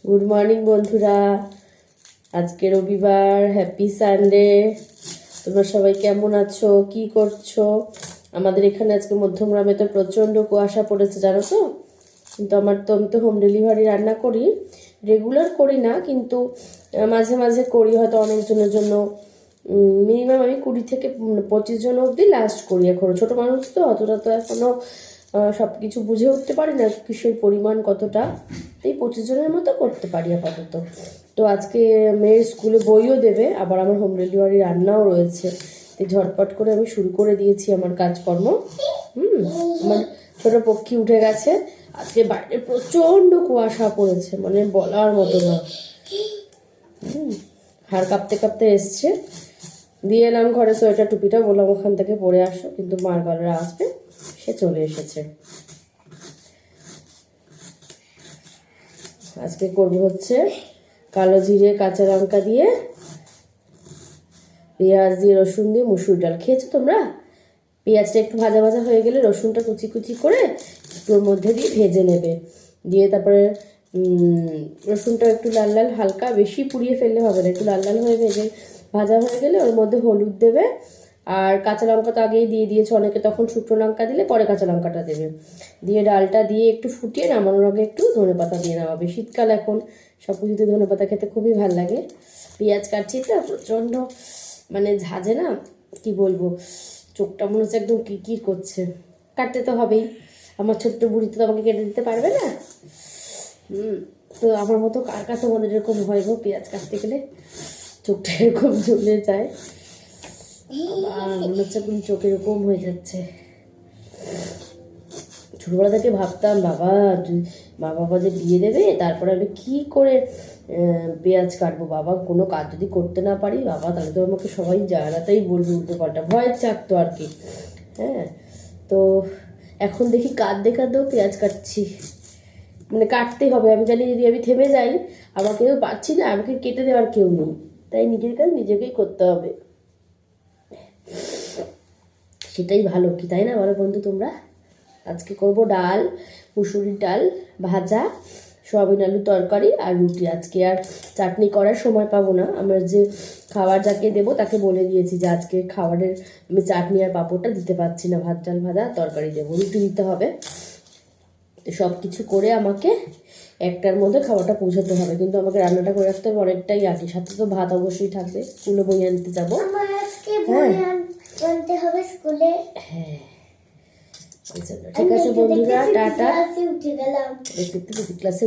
Good morning বন্ধুরা, আজকে রবিবার। Happy Sunday. তোমরা সবাই কেমন আছো, কি করছো? আমাদের এখানে আজকে মধ্যমগ্রামে তো প্রচণ্ড কুয়াশা পড়েছে, জানো তো। কিন্তু আমি তো হোম ডেলিভারি রান্না করি, রেগুলার করি না, কিন্তু মাঝে মাঝে করি, হয়তো অনেকজনের জন্য। মিনিমাম আমি 20 থেকে 25 জন অবধি লাস্ট করি। এখনো ছোটো মানুষ তো, অতটা তো এখনও সব কিছু বুঝে উঠতে পারি না, কিসের পরিমাণ কতটা। এই 25 জনের মতো করতে পারি আপাতত। তো আজকে মেয়ের স্কুলে বইও দেবে, আবার আমার হোম ডেলিভারি রান্নাও রয়েছে। এই ঝটপট করে আমি শুরু করে দিয়েছি আমার কাজকর্ম। আমার ছোটো পক্ষী উঠে গেছে। আজকে বাইরে প্রচণ্ড কুয়াশা পড়েছে, মানে বলার মতো না। হাড় কাঁপতে কাঁপতে এসছে। দিয়ে এলাম ঘরে সোয়েটার টুপিটা, বললাম ওখান থেকে পরে আসো, কিন্তু মার গলার আসবে, সে চলে এসেছে। আজকে করবো হচ্ছে কালো জিরে কাঁচা লঙ্কা দিয়ে, পেঁয়াজ দিয়ে, রসুন দিয়ে মুসুর ডাল। খেয়েছো তোমরা? পেঁয়াজটা একটু ভাজা ভাজা হয়ে গেলে রসুনটা কুচি কুচি করে ওর মধ্যে দিয়ে ভেজে নেবে। দিয়ে তারপরে রসুনটা একটু লাল লাল, হালকা, বেশি পুড়িয়ে ফেললে হবে না, একটু লাল লাল হয়ে ভাজা হয়ে গেলে ওর মধ্যে হলুদ দেবে। আর কাঁচা লঙ্কা তো আগেই দিয়ে দিয়েছে অনেকে, তখন শুকনো লঙ্কা দিলে পরে কাঁচা লঙ্কাটা দেবে। দিয়ে ডালটা দিয়ে একটু ফুটিয়ে নামানোর আগে একটু ধনেপাতা দিয়ে নামাবে। শীতকাল এখন, সব কিছুতে ধনেপাতা খেতে খুবই ভালো লাগে। পেঁয়াজ কাটছি তো প্রচণ্ড, মানে ঝাঁঝে না, কি বলবো, চোখটা মনে হচ্ছে একদম কিরকির করছে। কাটতে তো হবেই, আমার ছোট্ট বুড়ি তো আমাকে কেটে দিতে পারবে না। তো আমার মতো কার কাছে তোমাদের এরকম হয় গো, পেঁয়াজ কাটতে গেলে চোখটা এরকম জ্বলে যায়, আর মনে হচ্ছে এখন চোখ এরকম হয়ে যাচ্ছে। ছোটবেলা থেকে ভাবতাম বাবা যে বিয়ে দেবে, তারপরে আমি কি করে পেঁয়াজ কাটবো। বাবা কোনো কাজ যদি করতে না পারি, বাবা তাহলে তো আমাকে সবাই জানাতেই বলবে উল্টো পাল্টা, ভয় চাকতো আর কি। হ্যাঁ, তো এখন দেখি কাঁদ দেখাতেও পেঁয়াজ কাটছি, মানে কাটতেই হবে। আমি জানি যদি আমি থেমে যাই, আমাকেও পাচ্ছি না, আমাকে কেটে দেওয়ার কেউ নেই, তাই নিজের কাজ নিজেকেই করতে হবে। সেটাই ভালো, কি তাই না বলো বন্ধু তোমরা? আজকে করব ডাল, মুসুরির ডাল ভাজা, সয়াবিন আলু তরকারি আর রুটি। আজকে আর চাটনি করার সময় পাবো না। আমার যে খাবার যাকে দেবো তাকে বলে দিয়েছি যে আজকে খাবারের আমি চাটনি আর পাঁপড়টা দিতে পারছি না, ভাত ডাল ভাজা তরকারি দেবো, রুটি দিতে হবে। তো সব কিছু করে আমাকে 1টার মধ্যে খাবারটা পৌঁছাতে হবে, কিন্তু আমাকে রান্নাটা করে রাখতে হবে অনেকটাই আগে। সাথে তো ভাত অবশ্যই থাকবে, স্কুলে বই আনতে যাবো। হ্যাঁ, ঠিক আছে বন্ধুরা, টাটা। ক্লাসে